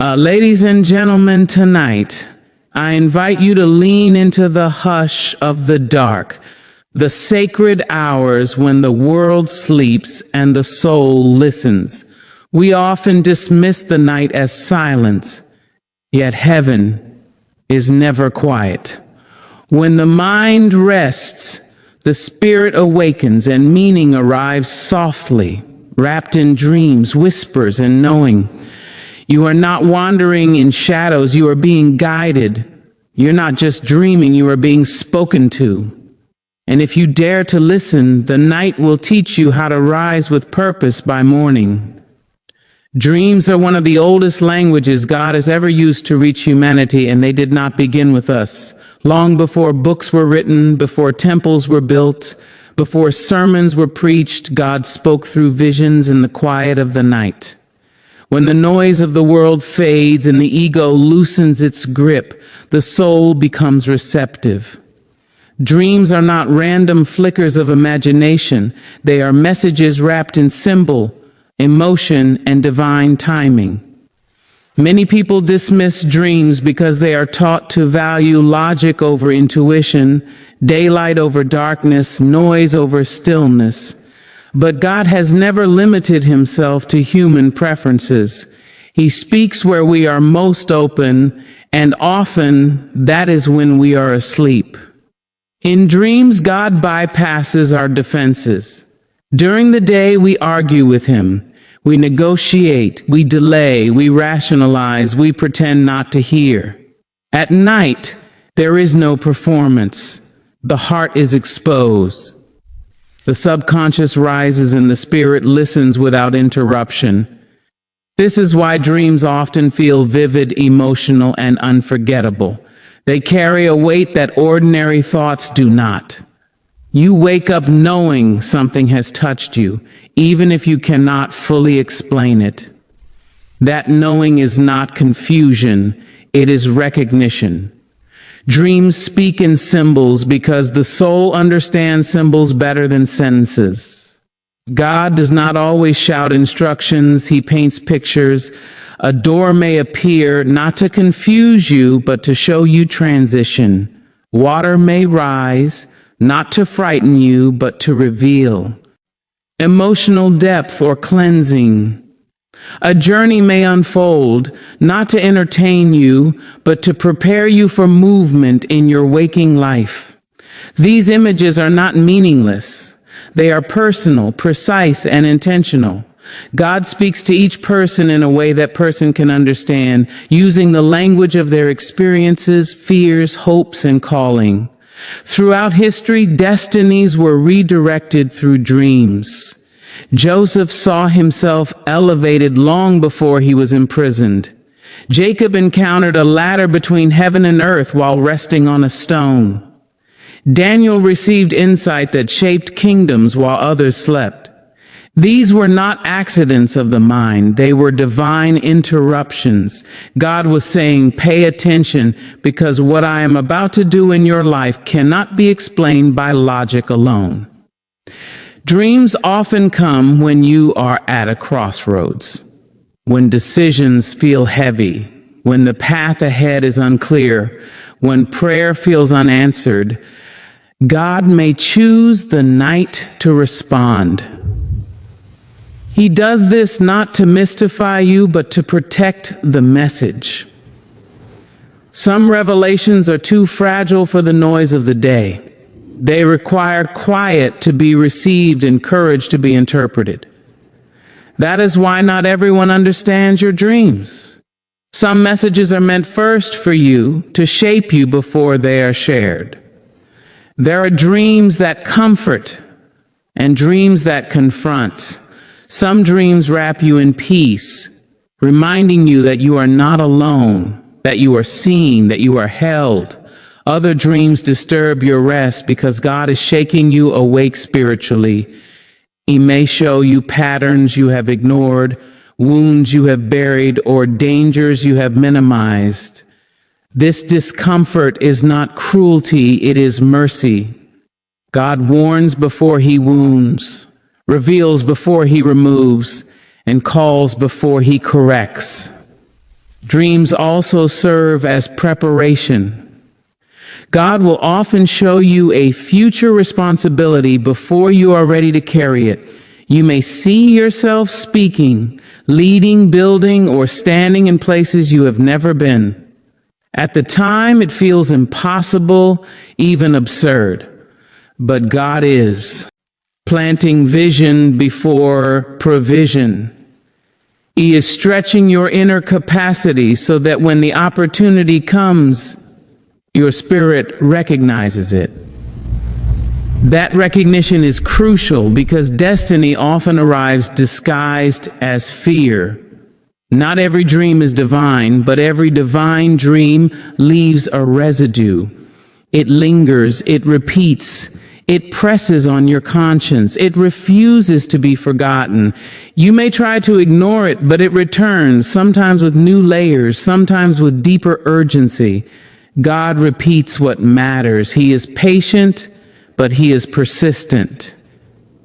Ladies and gentlemen, tonight, I invite you to lean into the hush of the dark, the sacred hours when the world sleeps and the soul listens. We often dismiss the night as silence, yet heaven is never quiet. When the mind rests, the spirit awakens and meaning arrives softly, wrapped in dreams, whispers, and knowing. You are not wandering in shadows, you are being guided. You're not just dreaming, you are being spoken to. And if you dare to listen, the night will teach you how to rise with purpose by morning. Dreams are one of the oldest languages God has ever used to reach humanity, and they did not begin with us. Long before books were written, before temples were built, before sermons were preached, God spoke through visions in the quiet of the night. When the noise of the world fades and the ego loosens its grip, the soul becomes receptive. Dreams are not random flickers of imagination. They are messages wrapped in symbol, emotion, and divine timing. Many people dismiss dreams because they are taught to value logic over intuition, daylight over darkness, noise over stillness. But God has never limited himself to human preferences. He speaks where we are most open, and often that is when we are asleep. In dreams, God bypasses our defenses. During the day, we argue with him. We negotiate, we delay, we rationalize, we pretend not to hear. At night, there is no performance. The heart is exposed. The subconscious rises and the spirit listens without interruption. This is why dreams often feel vivid, emotional, and unforgettable. They carry a weight that ordinary thoughts do not. You wake up knowing something has touched you, even if you cannot fully explain it. That knowing is not confusion, it is recognition. Dreams speak in symbols because the soul understands symbols better than sentences. God does not always shout instructions, he paints pictures. A door may appear not to confuse you, but to show you transition. Water may rise, not to frighten you, but to reveal. Emotional depth or cleansing. A journey may unfold, not to entertain you, but to prepare you for movement in your waking life. These images are not meaningless. They are personal, precise, and intentional. God speaks to each person in a way that person can understand, using the language of their experiences, fears, hopes, and calling. Throughout history, destinies were redirected through dreams. Joseph saw himself elevated long before he was imprisoned. Jacob encountered a ladder between heaven and earth while resting on a stone. Daniel received insight that shaped kingdoms while others slept. These were not accidents of the mind, they were divine interruptions. God was saying, pay attention, because what I am about to do in your life cannot be explained by logic alone. Dreams often come when you are at a crossroads, when decisions feel heavy, when the path ahead is unclear, when prayer feels unanswered. God may choose the night to respond. He does this not to mystify you, but to protect the message. Some revelations are too fragile for the noise of the day. They require quiet to be received and courage to be interpreted. That is why not everyone understands your dreams. Some messages are meant first for you, to shape you before they are shared. There are dreams that comfort and dreams that confront. Some dreams wrap you in peace, reminding you that you are not alone, that you are seen, that you are held. Other dreams disturb your rest because God is shaking you awake spiritually. He may show you patterns you have ignored, wounds you have buried, or dangers you have minimized. This discomfort is not cruelty, it is mercy. God warns before he wounds, reveals before he removes, and calls before he corrects. Dreams also serve as preparation. God will often show you a future responsibility before you are ready to carry it. You may see yourself speaking, leading, building, or standing in places you have never been. At the time, it feels impossible, even absurd. But God is planting vision before provision. He is stretching your inner capacity so that when the opportunity comes, your spirit recognizes it. That recognition is crucial because destiny often arrives disguised as fear. Not every dream is divine, but every divine dream leaves a residue. It lingers, it repeats, it presses on your conscience, it refuses to be forgotten. You may try to ignore it, but it returns, sometimes with new layers, sometimes with deeper urgency. God repeats what matters. He is patient, but He is persistent.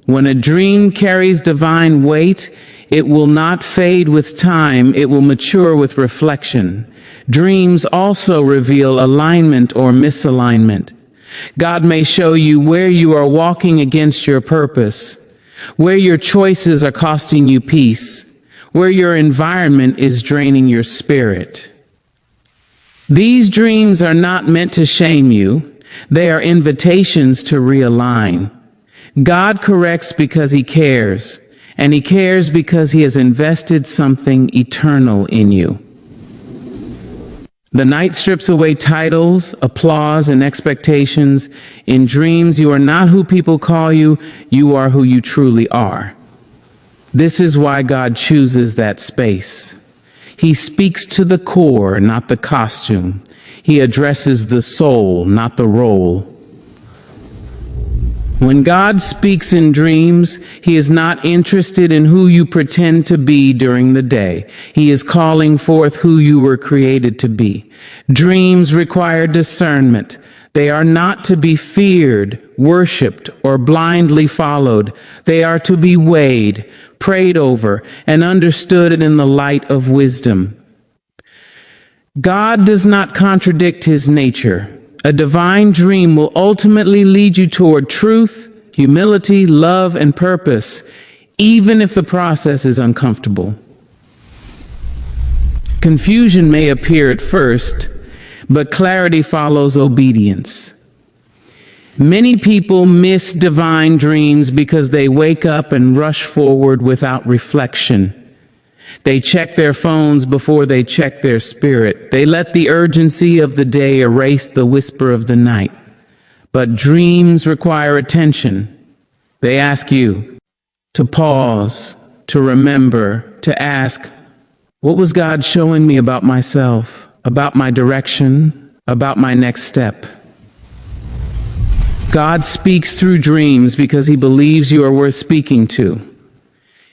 When a dream carries divine weight, it will not fade with time, it will mature with reflection. Dreams also reveal alignment or misalignment. God may show you where you are walking against your purpose, where your choices are costing you peace, where your environment is draining your spirit. These dreams are not meant to shame you. They are invitations to realign. God corrects because He cares, and He cares because He has invested something eternal in you. The night strips away titles, applause, and expectations. In dreams, you are not who people call you, you are who you truly are. This is why God chooses that space. He speaks to the core, not the costume. He addresses the soul, not the role. When God speaks in dreams, He is not interested in who you pretend to be during the day. He is calling forth who you were created to be. Dreams require discernment. They are not to be feared, worshipped, or blindly followed. They are to be weighed, prayed over, and understood in the light of wisdom. God does not contradict His nature. A divine dream will ultimately lead you toward truth, humility, love, and purpose, even if the process is uncomfortable. Confusion may appear at first, but clarity follows obedience. Many people miss divine dreams because they wake up and rush forward without reflection. They check their phones before they check their spirit. They let the urgency of the day erase the whisper of the night. But dreams require attention. They ask you to pause, to remember, to ask, what was God showing me about myself, about my direction, about my next step? God speaks through dreams because He believes you are worth speaking to.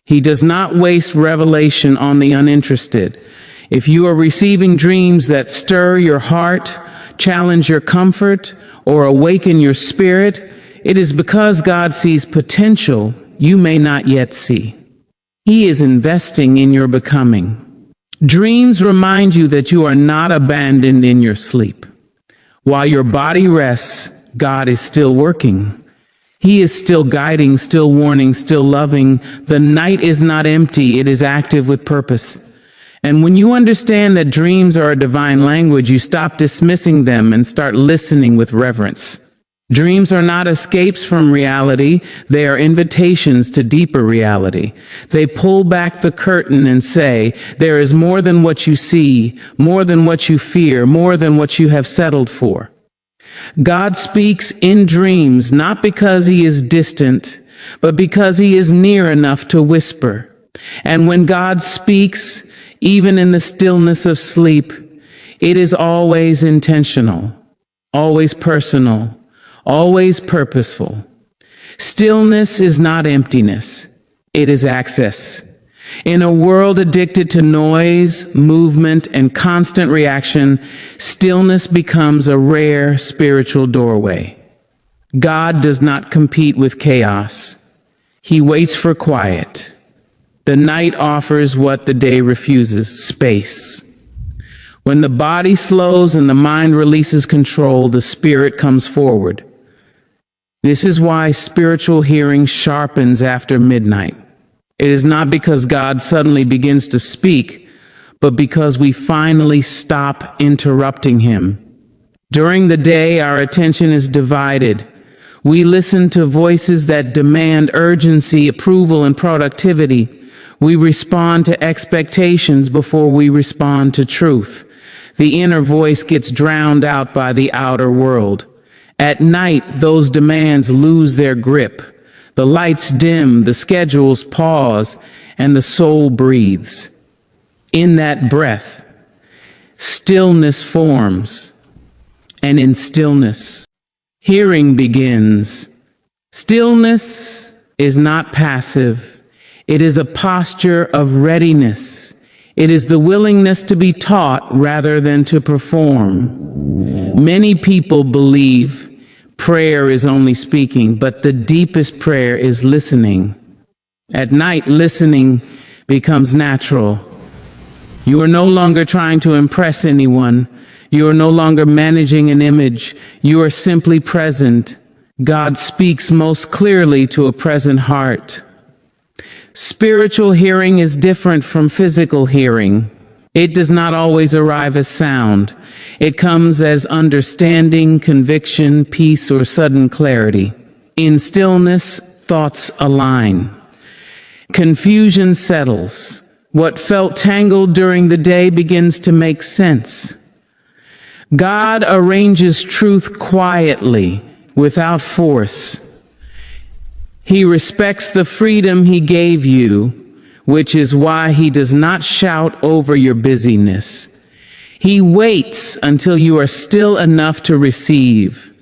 He does not waste revelation on the uninterested. If you are receiving dreams that stir your heart, challenge your comfort, or awaken your spirit, it is because God sees potential you may not yet see. He is investing in your becoming. Dreams remind you that you are not abandoned in your sleep. While your body rests, God is still working. He is still guiding, still warning, still loving. The night is not empty, it is active with purpose. And when you understand that dreams are a divine language, you stop dismissing them and start listening with reverence. Dreams are not escapes from reality, they are invitations to deeper reality. They pull back the curtain and say, there is more than what you see, more than what you fear, more than what you have settled for. God speaks in dreams not because He is distant, but because He is near enough to whisper. And when God speaks, even in the stillness of sleep, it is always intentional, always personal, always purposeful. Stillness is not emptiness, it is access. In a world addicted to noise, movement, and constant reaction, stillness becomes a rare spiritual doorway. God does not compete with chaos. He waits for quiet. The night offers what the day refuses: space. When the body slows and the mind releases control, the spirit comes forward. This is why spiritual hearing sharpens after midnight. It is not because God suddenly begins to speak, but because we finally stop interrupting him. During the day, our attention is divided. We listen to voices that demand urgency, approval, and productivity. We respond to expectations before we respond to truth. The inner voice gets drowned out by the outer world. At night, those demands lose their grip. The lights dim, the schedules pause, and the soul breathes. In that breath, stillness forms, and in stillness, hearing begins. Stillness is not passive. It is a posture of readiness. It is the willingness to be taught rather than to perform. Many people believe prayer is only speaking, but the deepest prayer is listening. At night, listening becomes natural. You are no longer trying to impress anyone. You are no longer managing an image. You are simply present. God speaks most clearly to a present heart. Spiritual hearing is different from physical hearing. It does not always arrive as sound. It comes as understanding, conviction, peace, or sudden clarity. In stillness, thoughts align. Confusion settles. What felt tangled during the day begins to make sense. God arranges truth quietly, without force. He respects the freedom he gave you, which is why he does not shout over your busyness. He waits until you are still enough to receive.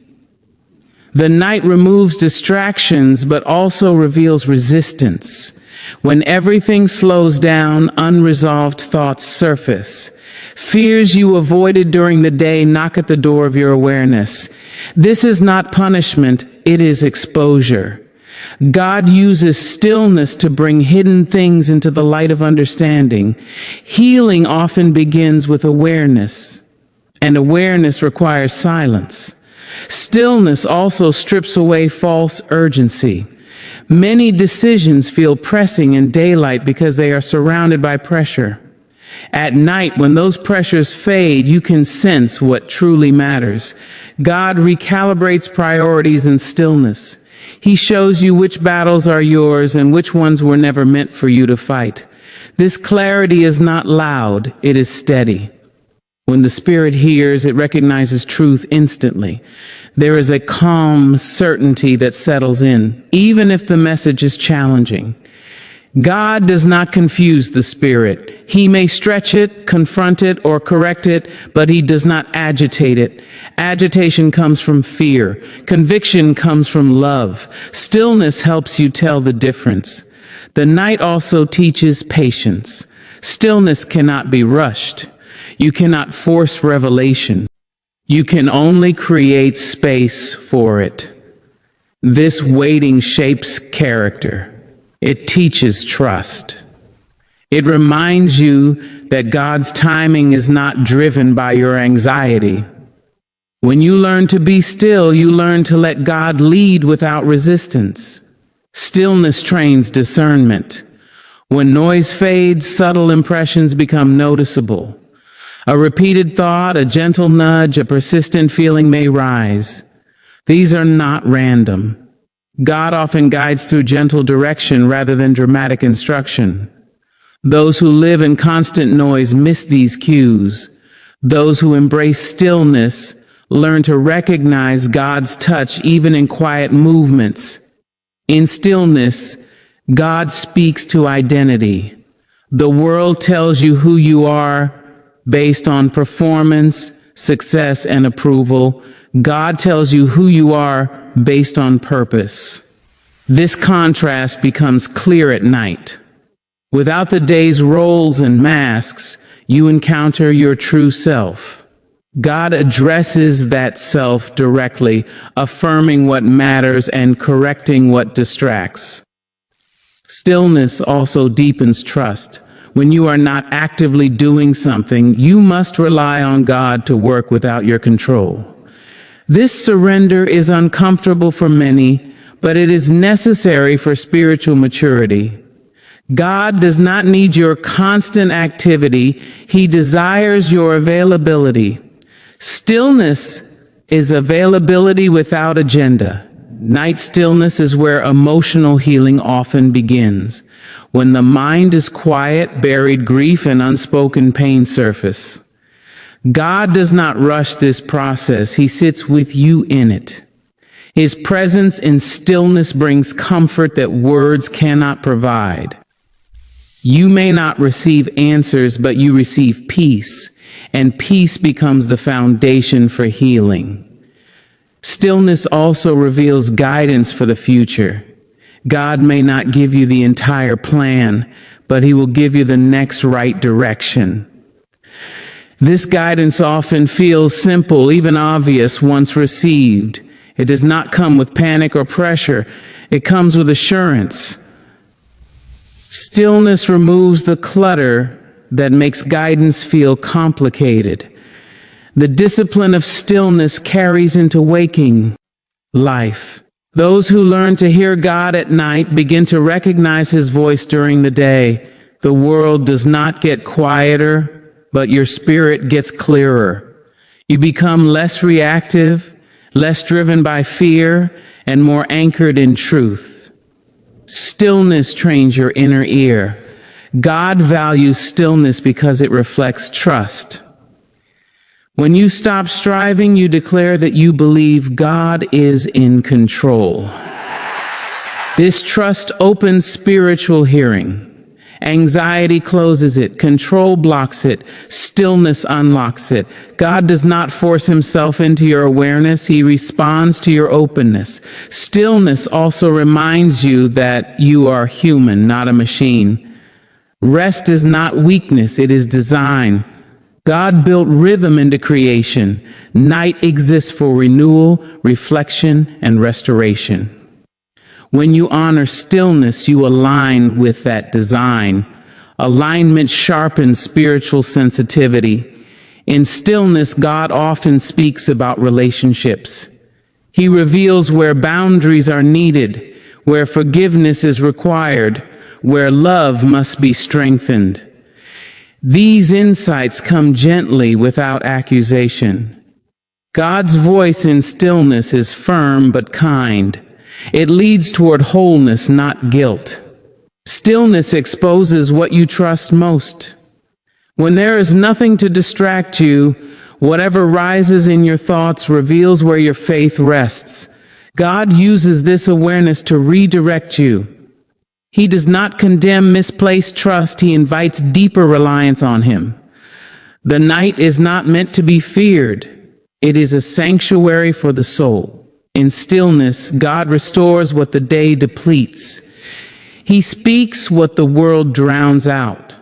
The night removes distractions, but also reveals resistance. When everything slows down, unresolved thoughts surface. Fears you avoided during the day knock at the door of your awareness. This is not punishment, it is exposure. God uses stillness to bring hidden things into the light of understanding. Healing often begins with awareness, and awareness requires silence. Stillness also strips away false urgency. Many decisions feel pressing in daylight because they are surrounded by pressure. At night, when those pressures fade, you can sense what truly matters. God recalibrates priorities in stillness. He shows you which battles are yours and which ones were never meant for you to fight. This clarity is not loud, it is steady. When the spirit hears, it recognizes truth instantly. There is a calm certainty that settles in, even if the message is challenging. God does not confuse the spirit. He may stretch it, confront it, or correct it, but he does not agitate it. Agitation comes from fear. Conviction comes from love. Stillness helps you tell the difference. The night also teaches patience. Stillness cannot be rushed. You cannot force revelation. You can only create space for it. This waiting shapes character. It teaches trust. It reminds you that God's timing is not driven by your anxiety. When you learn to be still, you learn to let God lead without resistance. Stillness trains discernment. When noise fades, subtle impressions become noticeable. A repeated thought, a gentle nudge, a persistent feeling may rise. These are not random. God often guides through gentle direction rather than dramatic instruction. Those who live in constant noise miss these cues. Those who embrace stillness learn to recognize God's touch even in quiet movements. In stillness, God speaks to identity. The world tells you who you are based on performance, success, and approval. God tells you who you are based on purpose. This contrast becomes clear at night. Without the day's roles and masks, you encounter your true self. God addresses that self directly, affirming what matters and correcting what distracts. Stillness also deepens trust. when you are not actively doing something, you must rely on God to work without your control. This surrender is uncomfortable for many, but it is necessary for spiritual maturity. God does not need your constant activity. He desires your availability. Stillness is availability without agenda. Night stillness is where emotional healing often begins. When the mind is quiet, buried grief and unspoken pain surface. God does not rush this process. He sits with you in it. His presence in stillness brings comfort that words cannot provide. You may not receive answers, but you receive peace, and peace becomes the foundation for healing. Stillness also reveals guidance for the future. God may not give you the entire plan, but He will give you the next right direction. This guidance often feels simple, even obvious once received. It does not come with panic or pressure. It comes with assurance. Stillness removes the clutter that makes guidance feel complicated. The discipline of stillness carries into waking life. Those who learn to hear God at night begin to recognize His voice during the day. The world does not get quieter, but your spirit gets clearer. You become less reactive, less driven by fear, and more anchored in truth. Stillness trains your inner ear. God values stillness because it reflects trust. When you stop striving, you declare that you believe God is in control. This trust opens spiritual hearing. Anxiety closes it, control blocks it, stillness unlocks it. God does not force Himself into your awareness, He responds to your openness. Stillness also reminds you that you are human, not a machine. Rest is not weakness, it is design. God built rhythm into creation. Night exists for renewal, reflection, and restoration. When you honor stillness, you align with that design. Alignment sharpens spiritual sensitivity. In stillness, God often speaks about relationships. He reveals where boundaries are needed, where forgiveness is required, where love must be strengthened. These insights come gently without accusation. God's voice in stillness is firm but kind. It leads toward wholeness, not guilt. Stillness exposes what you trust most. When there is nothing to distract you, whatever rises in your thoughts reveals where your faith rests. God uses this awareness to redirect you. He does not condemn misplaced trust, He invites deeper reliance on Him. The night is not meant to be feared. It is a sanctuary for the soul. In stillness, God restores what the day depletes. He speaks what the world drowns out.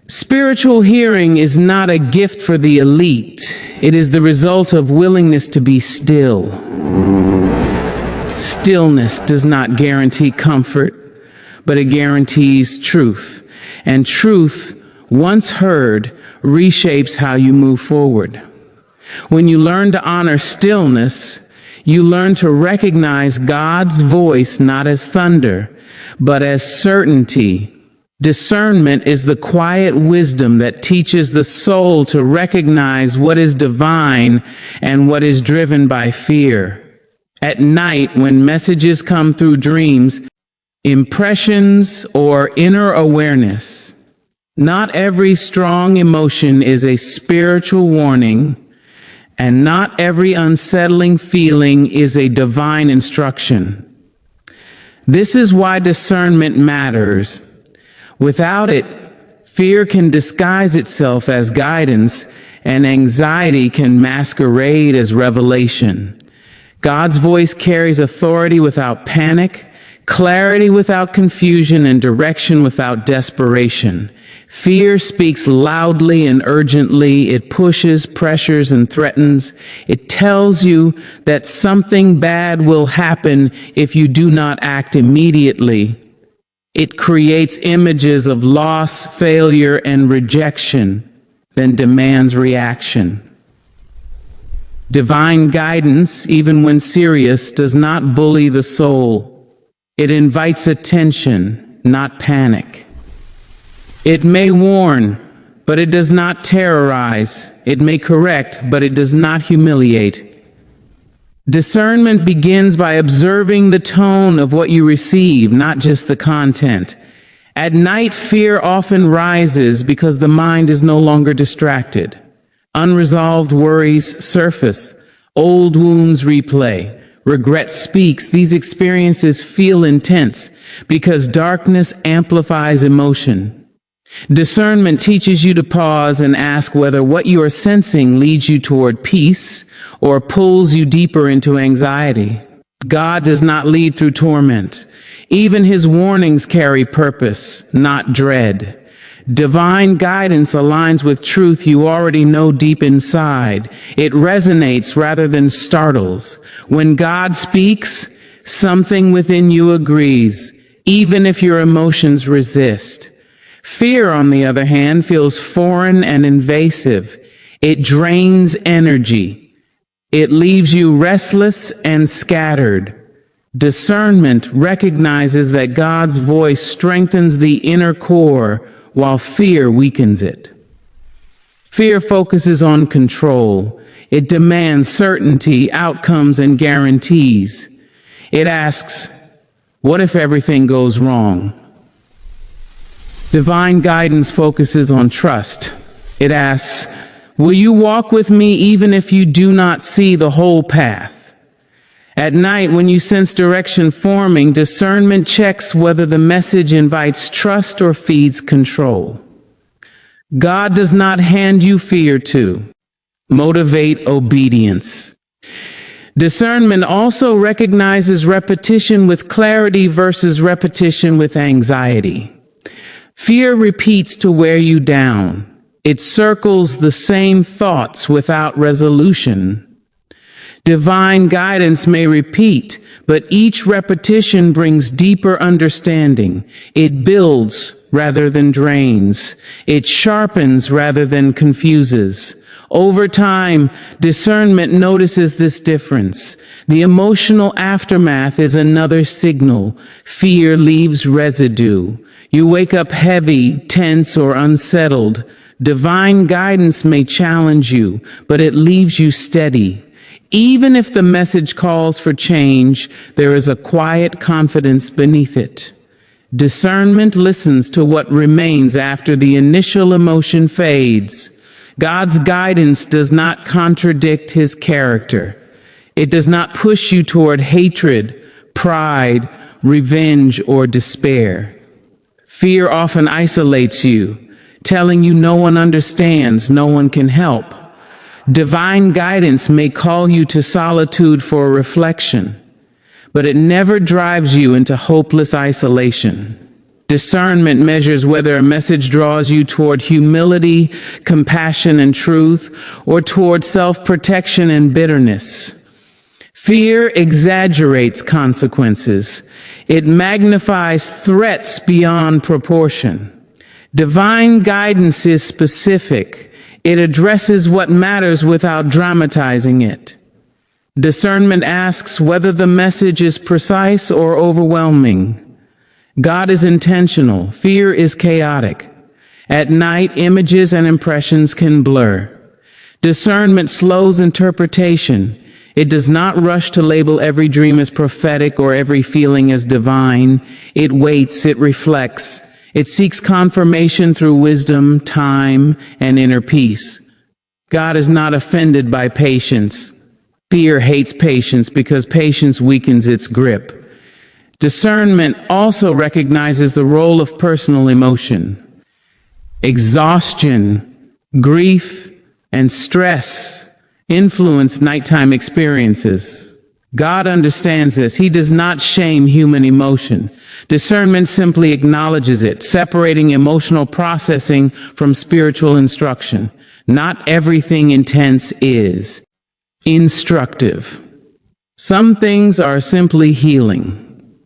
Spiritual hearing is not a gift for the elite. It is the result of willingness to be still. Stillness does not guarantee comfort, but it guarantees truth. And truth, once heard, reshapes how you move forward. When you learn to honor stillness, you learn to recognize God's voice not as thunder, but as certainty. Discernment is the quiet wisdom that teaches the soul to recognize what is divine and what is driven by fear. At night, when messages come through dreams, impressions, or inner awareness, not every strong emotion is a spiritual warning, and not every unsettling feeling is a divine instruction. This is why discernment matters. Without it, fear can disguise itself as guidance, and anxiety can masquerade as revelation. God's voice carries authority without panic, clarity without confusion, and direction without desperation. Fear speaks loudly and urgently. It pushes, pressures, and threatens. It tells you that something bad will happen if you do not act immediately. It creates images of loss, failure, and rejection, then demands reaction. Divine guidance, even when serious, does not bully the soul. It invites attention, not panic. It may warn, but it does not terrorize. It may correct, but it does not humiliate. Discernment begins by observing the tone of what you receive, not just the content. At night, fear often rises because the mind is no longer distracted. Unresolved worries surface. Old wounds replay. Regret speaks. These experiences feel intense because darkness amplifies emotion. Discernment teaches you to pause and ask whether what you are sensing leads you toward peace or pulls you deeper into anxiety. God does not lead through torment. Even his warnings carry purpose, not dread. Divine guidance aligns with truth you already know deep inside. It resonates rather than startles. When God speaks, something within you agrees, even if your emotions resist. Fear, on the other hand, feels foreign and invasive. It drains energy. It leaves you restless and scattered. Discernment recognizes that God's voice strengthens the inner core while fear weakens it. Fear focuses on control. It demands certainty, outcomes, and guarantees. It asks, what if everything goes wrong? Divine guidance focuses on trust. It asks, will you walk with me even if you do not see the whole path? At night, when you sense direction forming, discernment checks whether the message invites trust or feeds control. God does not hand you fear to motivate obedience. Discernment also recognizes repetition with clarity versus repetition with anxiety. Fear repeats to wear you down. It circles the same thoughts without resolution. Divine guidance may repeat, but each repetition brings deeper understanding. It builds rather than drains. It sharpens rather than confuses. Over time, discernment notices this difference. The emotional aftermath is another signal. Fear leaves residue. You wake up heavy, tense, or unsettled. Divine guidance may challenge you, but it leaves you steady. Even if the message calls for change, there is a quiet confidence beneath it. Discernment listens to what remains after the initial emotion fades. God's guidance does not contradict his character. It does not push you toward hatred, pride, revenge, or despair. Fear often isolates you, telling you no one understands, no one can help. Divine guidance may call you to solitude for reflection, but it never drives you into hopeless isolation. Discernment measures whether a message draws you toward humility, compassion, and truth, or toward self-protection and bitterness. Fear exaggerates consequences. It magnifies threats beyond proportion. Divine guidance is specific. It addresses what matters without dramatizing it. Discernment asks whether the message is precise or overwhelming. God is intentional. Fear is chaotic. At night, images and impressions can blur. Discernment slows interpretation. It does not rush to label every dream as prophetic or every feeling as divine. It waits, it reflects. It seeks confirmation through wisdom, time, and inner peace. God is not offended by patience. Fear hates patience because patience weakens its grip. Discernment also recognizes the role of personal emotion. Exhaustion, grief, and stress influence nighttime experiences. God understands this. He does not shame human emotion. Discernment simply acknowledges it, separating emotional processing from spiritual instruction. Not everything intense is instructive. Some things are simply healing.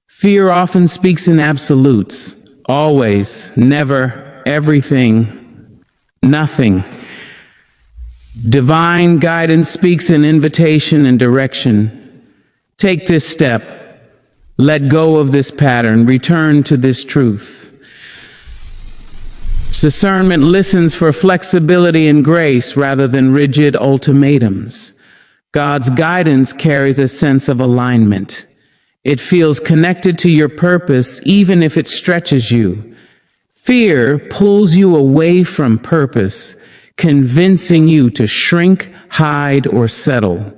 Fear often speaks in absolutes. always, never, everything, nothing. Divine guidance speaks in invitation and direction. Take this step. Let go of this pattern. Return to this truth. Discernment listens for flexibility and grace rather than rigid ultimatums. God's guidance carries a sense of alignment. It feels connected to your purpose even if it stretches you. Fear pulls you away from purpose, convincing you to shrink, hide, or settle.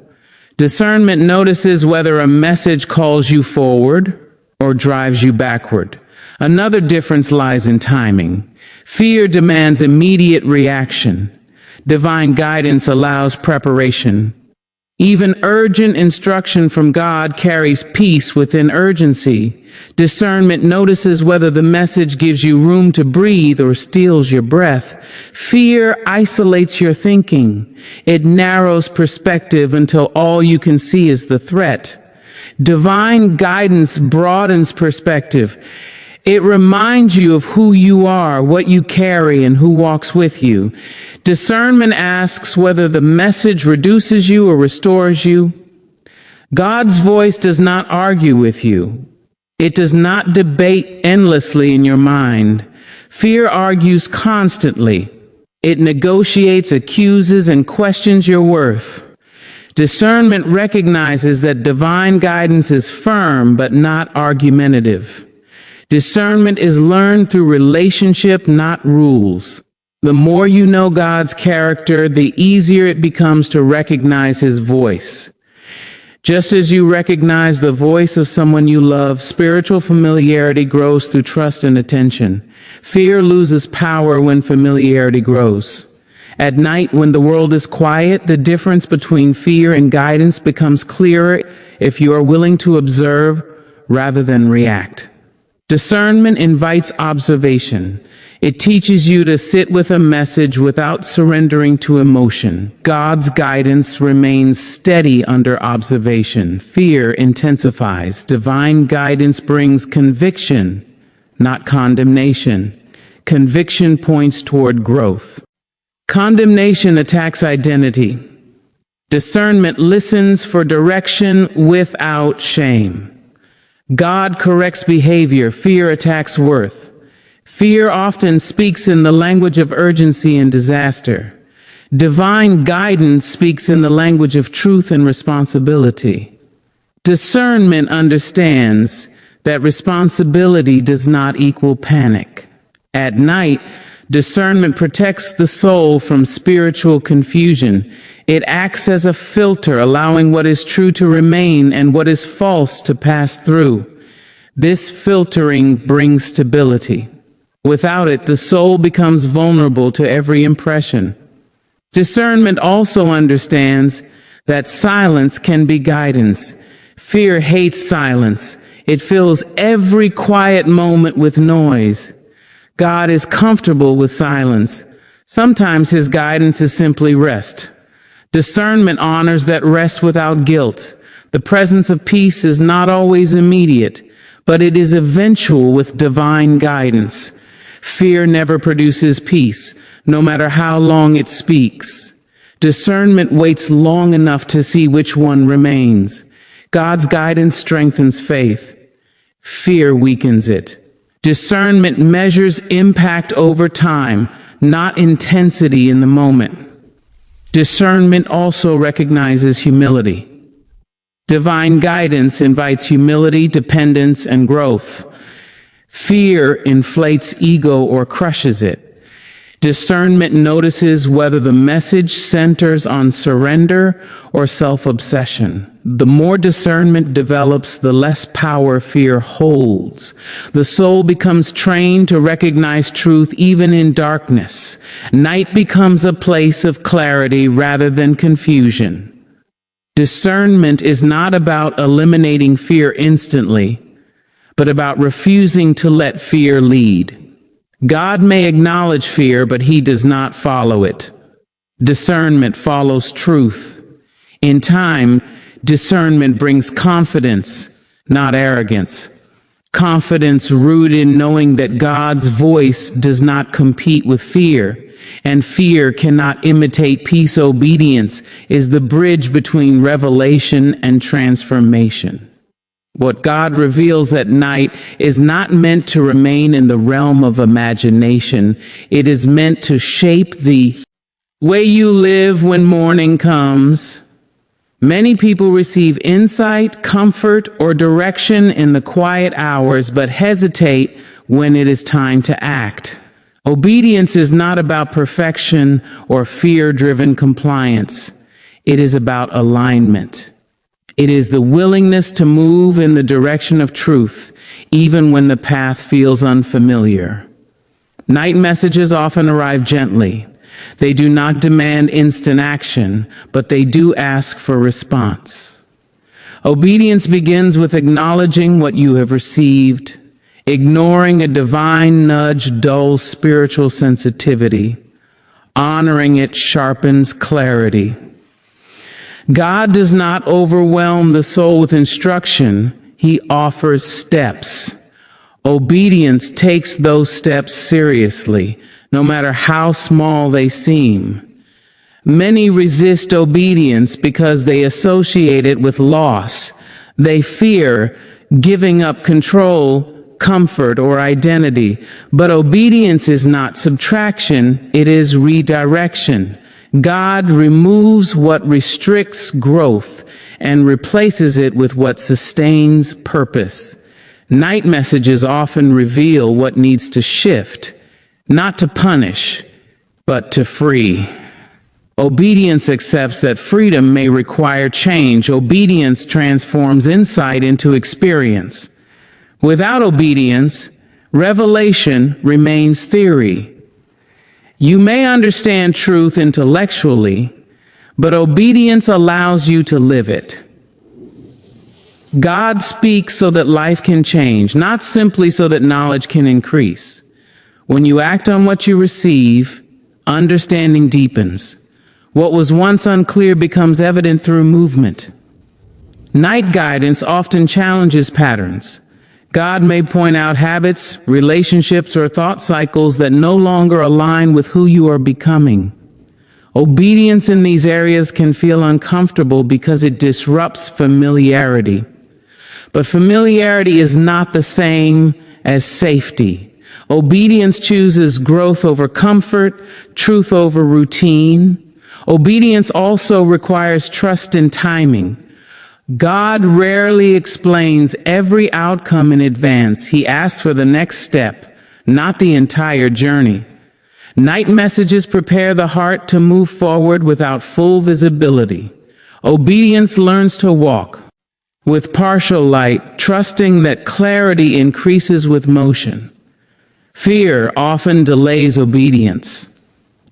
Discernment notices whether a message calls you forward or drives you backward. Another difference lies in timing. Fear demands immediate reaction. Divine guidance allows preparation. Even urgent instruction from God carries peace within urgency. Discernment notices whether the message gives you room to breathe or steals your breath. Fear isolates your thinking. It narrows perspective until all you can see is the threat. Divine guidance broadens perspective. It reminds you of who you are, what you carry, and who walks with you. Discernment asks whether the message reduces you or restores you. God's voice does not argue with you. It does not debate endlessly in your mind. Fear argues constantly. It negotiates, accuses, and questions your worth. Discernment recognizes that divine guidance is firm but not argumentative. Discernment is learned through relationship, not rules. The more you know God's character, the easier it becomes to recognize His voice. Just as you recognize the voice of someone you love, spiritual familiarity grows through trust and attention. Fear loses power when familiarity grows. At night, when the world is quiet, the difference between fear and guidance becomes clearer if you are willing to observe rather than react. Discernment invites observation. It teaches you to sit with a message without surrendering to emotion. God's guidance remains steady under observation. Fear intensifies. Divine guidance brings conviction, not condemnation. Conviction points toward growth. Condemnation attacks identity. Discernment listens for direction without shame. God corrects behavior. Fear attacks worth. Fear often speaks in the language of urgency and disaster. Divine guidance speaks in the language of truth and responsibility. Discernment understands that responsibility does not equal panic. At night, discernment protects the soul from spiritual confusion. It acts as a filter, allowing what is true to remain and what is false to pass through. This filtering brings stability. Without it, the soul becomes vulnerable to every impression. Discernment also understands that silence can be guidance. Fear hates silence. It fills every quiet moment with noise. God is comfortable with silence. Sometimes His guidance is simply rest. Discernment honors that rest without guilt. The presence of peace is not always immediate, but it is eventual with divine guidance. Fear never produces peace, no matter how long it speaks. Discernment waits long enough to see which one remains. God's guidance strengthens faith. Fear weakens it. Discernment measures impact over time, not intensity in the moment. Discernment also recognizes humility. Divine guidance invites humility, dependence, and growth. Fear inflates ego or crushes it. Discernment notices whether the message centers on surrender or self-obsession. The more discernment develops, the less power fear holds. The soul becomes trained to recognize truth even in darkness. Night becomes a place of clarity rather than confusion. Discernment is not about eliminating fear instantly, but about refusing to let fear lead. God may acknowledge fear, but He does not follow it. Discernment follows truth. In time, discernment brings confidence, not arrogance. Confidence rooted in knowing that God's voice does not compete with fear, and fear cannot imitate peace. Obedience is the bridge between revelation and transformation. What God reveals at night is not meant to remain in the realm of imagination. It is meant to shape the way you live when morning comes. Many people receive insight, comfort, or direction in the quiet hours, but hesitate when it is time to act. Obedience is not about perfection or fear-driven compliance. It is about alignment. It is the willingness to move in the direction of truth, even when the path feels unfamiliar. Night messages often arrive gently. They do not demand instant action, but they do ask for response. Obedience begins with acknowledging what you have received. Ignoring a divine nudge dulls spiritual sensitivity. Honoring it sharpens clarity. God does not overwhelm the soul with instruction. He offers steps. Obedience takes those steps seriously, no matter how small they seem. Many resist obedience because they associate it with loss. They fear giving up control, comfort, or identity. But obedience is not subtraction, it is redirection. God removes what restricts growth and replaces it with what sustains purpose. Night messages often reveal what needs to shift, not to punish, but to free. Obedience accepts that freedom may require change. Obedience transforms insight into experience. Without obedience, revelation remains theory. You may understand truth intellectually, but obedience allows you to live it. God speaks so that life can change, not simply so that knowledge can increase. When you act on what you receive, understanding deepens. What was once unclear becomes evident through movement. Night guidance often challenges patterns. God may point out habits, relationships, or thought cycles that no longer align with who you are becoming. Obedience in these areas can feel uncomfortable because it disrupts familiarity. But familiarity is not the same as safety. Obedience chooses growth over comfort, truth over routine. Obedience also requires trust in timing. God rarely explains every outcome in advance. He asks for the next step, not the entire journey. Night messages prepare the heart to move forward without full visibility. Obedience learns to walk with partial light, trusting that clarity increases with motion. Fear often delays obedience.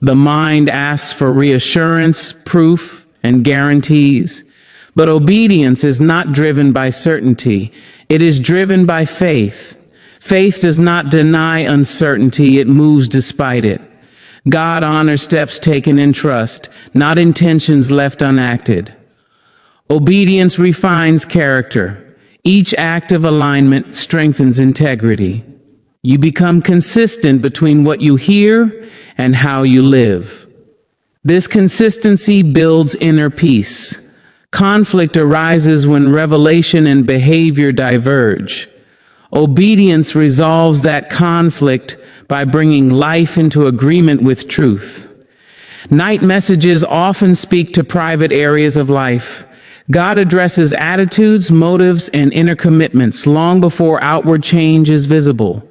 The mind asks for reassurance, proof, and guarantees. But obedience is not driven by certainty. It is driven by faith. Faith does not deny uncertainty, it moves despite it. God honors steps taken in trust, not intentions left unacted. Obedience refines character. Each act of alignment strengthens integrity. You become consistent between what you hear and how you live. This consistency builds inner peace. Conflict arises when revelation and behavior diverge. Obedience resolves that conflict by bringing life into agreement with truth. Night messages often speak to private areas of life. God addresses attitudes, motives, and inner commitments long before outward change is visible.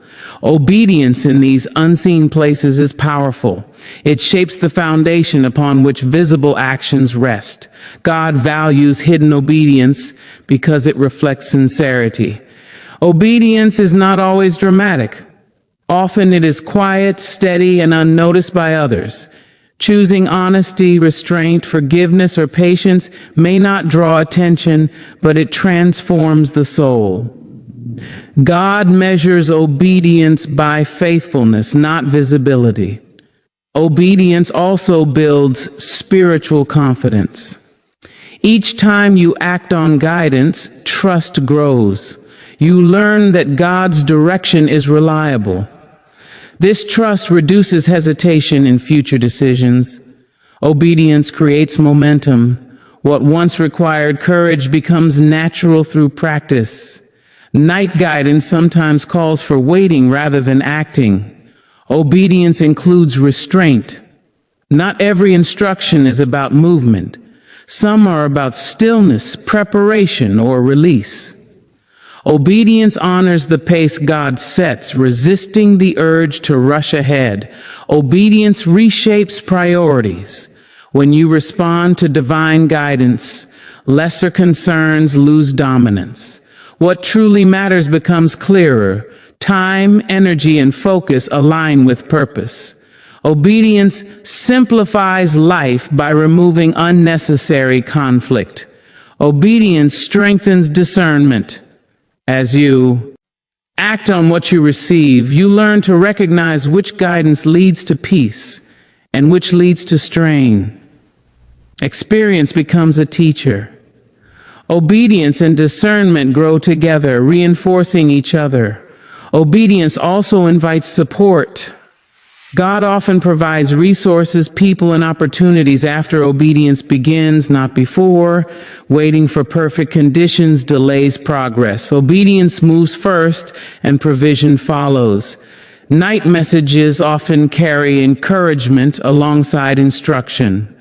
Obedience in these unseen places is powerful. It shapes the foundation upon which visible actions rest. God values hidden obedience because it reflects sincerity. Obedience is not always dramatic. Often it is quiet, steady, and unnoticed by others. Choosing honesty, restraint, forgiveness, or patience may not draw attention, but it transforms the soul. God measures obedience by faithfulness, not visibility. Obedience also builds spiritual confidence. Each time you act on guidance, trust grows. You learn that God's direction is reliable. This trust reduces hesitation in future decisions. Obedience creates momentum. What once required courage becomes natural through practice. Night guidance sometimes calls for waiting rather than acting. Obedience includes restraint. Not every instruction is about movement. Some are about stillness, preparation, or release. Obedience honors the pace God sets, resisting the urge to rush ahead. Obedience reshapes priorities. When you respond to divine guidance, lesser concerns lose dominance. What truly matters becomes clearer. Time, energy, and focus align with purpose. Obedience simplifies life by removing unnecessary conflict. Obedience strengthens discernment. As you act on what you receive, you learn to recognize which guidance leads to peace and which leads to strain. Experience becomes a teacher. Obedience and discernment grow together, reinforcing each other. Obedience also invites support. God often provides resources, people, and opportunities after obedience begins, not before. Waiting for perfect conditions delays progress. Obedience moves first, and provision follows. Night messages often carry encouragement alongside instruction.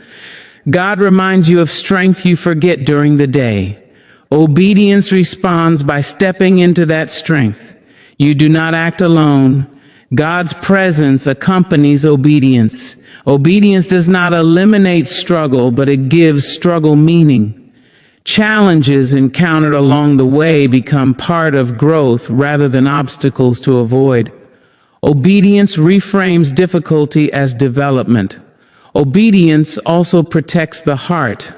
God reminds you of strength you forget during the day. Obedience responds by stepping into that strength. You do not act alone. God's presence accompanies obedience. Obedience does not eliminate struggle, but it gives struggle meaning. Challenges encountered along the way become part of growth rather than obstacles to avoid. Obedience reframes difficulty as development. Obedience also protects the heart.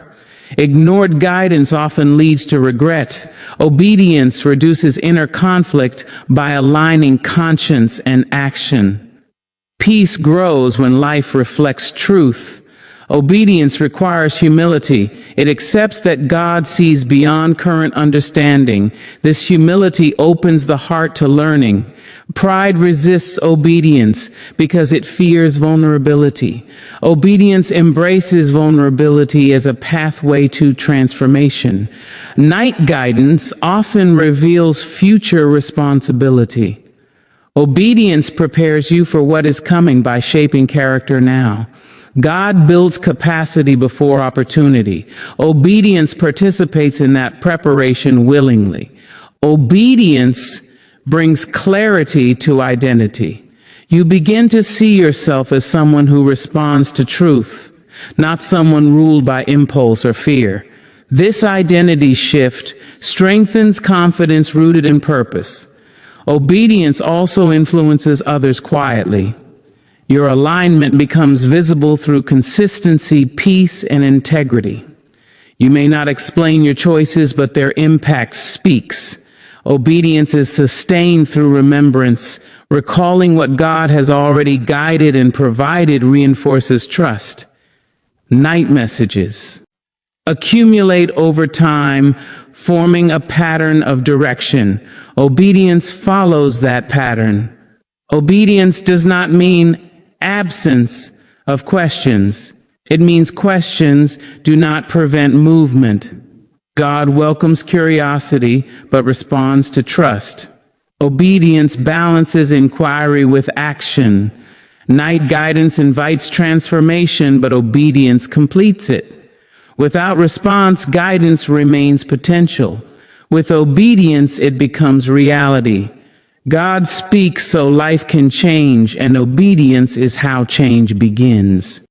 Ignored guidance often leads to regret. Obedience reduces inner conflict by aligning conscience and action. Peace grows when life reflects truth. Obedience requires humility. It accepts that God sees beyond current understanding. This humility opens the heart to learning. Pride resists obedience because it fears vulnerability. Obedience embraces vulnerability as a pathway to transformation. Night guidance often reveals future responsibility. Obedience prepares you for what is coming by shaping character now. God builds capacity before opportunity. Obedience participates in that preparation willingly. Obedience brings clarity to identity. You begin to see yourself as someone who responds to truth, not someone ruled by impulse or fear. This identity shift strengthens confidence rooted in purpose. Obedience also influences others quietly. Your alignment becomes visible through consistency, peace, and integrity. You may not explain your choices, but their impact speaks. Obedience is sustained through remembrance. Recalling what God has already guided and provided reinforces trust. Night messages accumulate over time, forming a pattern of direction. Obedience follows that pattern. Obedience does not mean absence of questions. It means questions do not prevent movement. God welcomes curiosity, but responds to trust. Obedience balances inquiry with action. Night guidance invites transformation, but obedience completes it. Without response, guidance remains potential. With obedience, it becomes reality. God speaks so life can change, and obedience is how change begins.